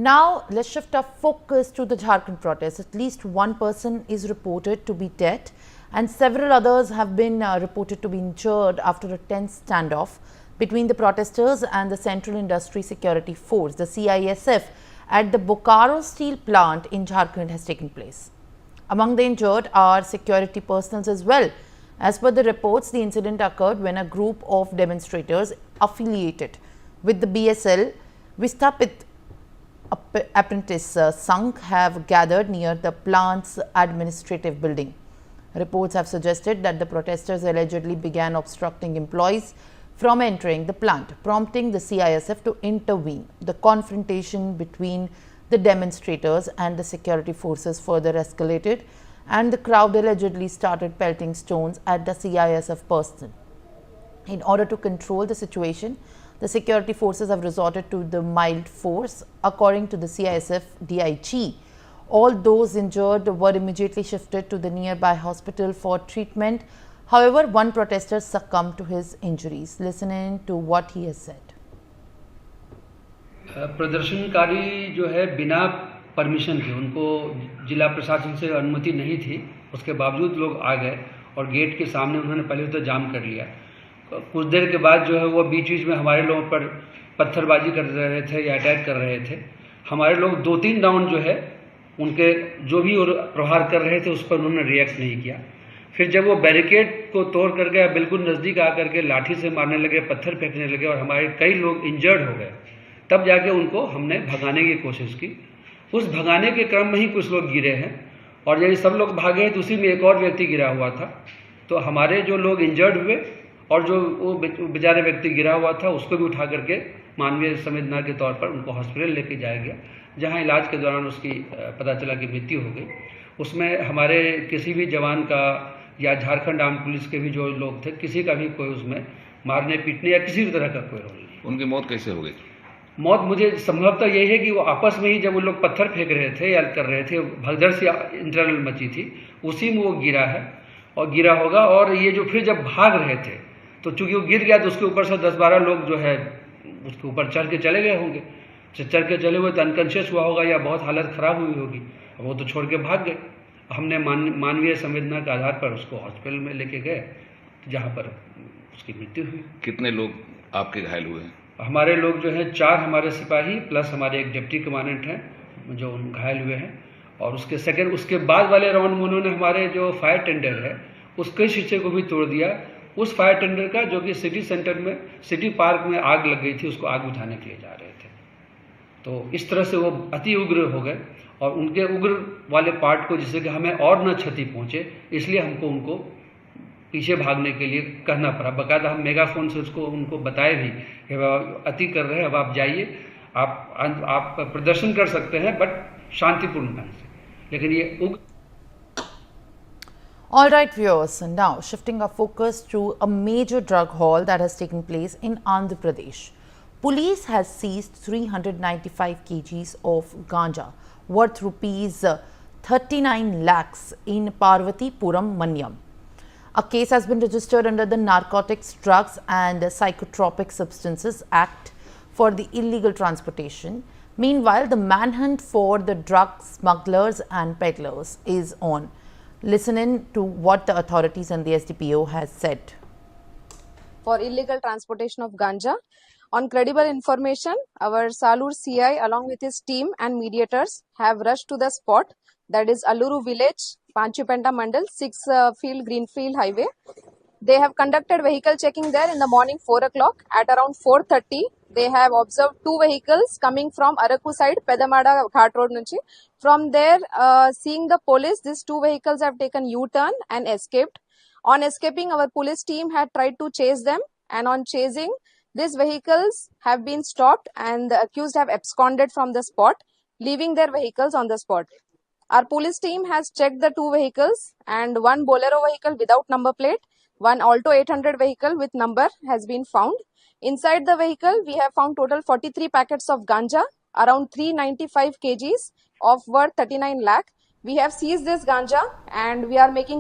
Now, let's shift our focus to the Jharkhand protests. At least one person is reported to be dead and several others have been reported to be injured after a tense standoff between the protesters and the Central Industry Security Force, the CISF, at the Bokaro Steel Plant in Jharkhand has taken place. Among the injured are security personnel as well. As per the reports, the incident occurred when a group of demonstrators affiliated with the BSL Vistapit apprentice Sangh have gathered near the plant's administrative building. Reports have suggested that the protesters allegedly began obstructing employees from entering the plant, prompting the CISF to intervene. The confrontation between the demonstrators and the security forces further escalated, and the crowd allegedly started pelting stones at the CISF personnel. In order to control the situation, the security forces have resorted to the mild force. According to the CISF DIG, all those injured were immediately shifted to the nearby hospital for treatment. However, one protester succumbed to his injuries. Listen in to what he has said. प्रदर्शनकारी जो है बिना permission के, उनको जिला प्रशासन से अनुमति नहीं थी, उसके बावजूद लोग आ गए और गेट के सामने उन्होंने पहले तो जाम कर लिया। कुछ देर के बाद जो है वो बीच बीच में हमारे लोगों पर पत्थरबाजी कर रहे थे या अटैक कर रहे थे। हमारे लोग 2-3 राउंड जो है उनके जो भी प्रहार कर रहे थे उस पर उन्होंने रिएक्ट नहीं किया। फिर जब वो बैरिकेड को तोड़ करके बिल्कुल नज़दीक आकर के लाठी से मारने लगे, पत्थर फेंकने लगे और हमारे कई लोग इंजर्ड हो गए, तब जाके उनको हमने भगाने की कोशिश की। उस भगाने के क्रम में ही कुछ लोग गिरे हैं और यदि सब लोग भागे तो उसी में एक और व्यक्ति गिरा हुआ था। तो हमारे जो लोग इंजर्ड हुए और जो वो बेचारे व्यक्ति गिरा हुआ था उसको भी उठा करके मानवीय संवेदना के तौर पर उनको हॉस्पिटल लेके जाया गया, जहां इलाज के दौरान उसकी पता चला कि मृत्यु हो गई। उसमें हमारे किसी भी जवान का या झारखंड आर्म पुलिस के भी जो लोग थे, किसी का भी कोई उसमें मारने पीटने या किसी भी तरह का कोई रोल नहीं। उनकी मौत कैसे हो गई? मौत मुझे संभवतः यही है कि वो आपस में ही जब वो लोग पत्थर फेंक रहे थे या कर रहे थे, भगदड़ सी इंटरनल मची थी, उसी में वो गिरा है और गिरा होगा। और ये जो फिर जब भाग रहे थे तो चूंकि वो गिर गया तो उसके ऊपर से 10-12 लोग जो है उसके ऊपर चढ़ के चले गए होंगे। चढ़ के चले हुए तो अनकॉन्शियस हुआ होगा या बहुत हालत खराब हुई होगी, वो तो छोड़ के भाग गए। हमने मानवीय संवेदना के आधार पर उसको हॉस्पिटल में लेके गए, जहाँ पर उसकी मृत्यु हुई। कितने लोग आपके घायल हुए हैं? हमारे लोग जो है 4 हमारे सिपाही प्लस हमारे एक डिप्टी कमांडेंट हैं जो घायल हुए हैं। और उसके बाद वाले राउंड में उन्होंने हमारे जो फायर टेंडर है उसके शीशे को भी तोड़ दिया। उस फायर टेंडर का जो कि सिटी सेंटर में सिटी पार्क में आग लग गई थी, उसको आग बुझाने के लिए जा रहे थे। तो इस तरह से वो अति उग्र हो गए और उनके उग्र वाले पार्ट को जिससे कि हमें और न क्षति पहुंचे, इसलिए हमको उनको पीछे भागने के लिए कहना पड़ा। बाकायदा हम मेगाफोन से उनको बताए भी कि अति कर रहे हैं, अब आप जाइए, आप प्रदर्शन कर सकते हैं बट शांतिपूर्ण ढंग से, लेकिन ये उग्र। All right, viewers, and now shifting our focus to a major drug haul that has taken place in Andhra Pradesh. Police has seized 395 kgs of ganja worth rupees 39 lakhs in Parvatipuram, Manyam. A case has been registered under the Narcotics, Drugs and Psychotropic Substances Act for the illegal transportation. Meanwhile, the manhunt for the drug smugglers and peddlers is on. Listen in to what the authorities and the SDPO has said. For illegal transportation of ganja, on credible information, our Salur CI along with his team and mediators have rushed to the spot, that is Alluru village, Panchipenta Mandal, 6 field Greenfield Highway. They have conducted vehicle checking there in the morning 4 o'clock. At around 4:30, they have observed 2 vehicles coming from Araku side, Pedamada Ghat Road nunchi. From there, seeing the police, these 2 vehicles have taken U-turn and escaped. On escaping, our police team had tried to chase them, and on chasing, these vehicles have been stopped and the accused have absconded from the spot, leaving their vehicles on the spot. Our police team has checked the 2 vehicles, and 1 Bolero vehicle without number plate, 1 Alto 800 vehicle with number has been found. Inside the vehicle, we have found total 43 packets of ganja, around 395 kgs of worth 39 lakh. We have seized this ganja and we are making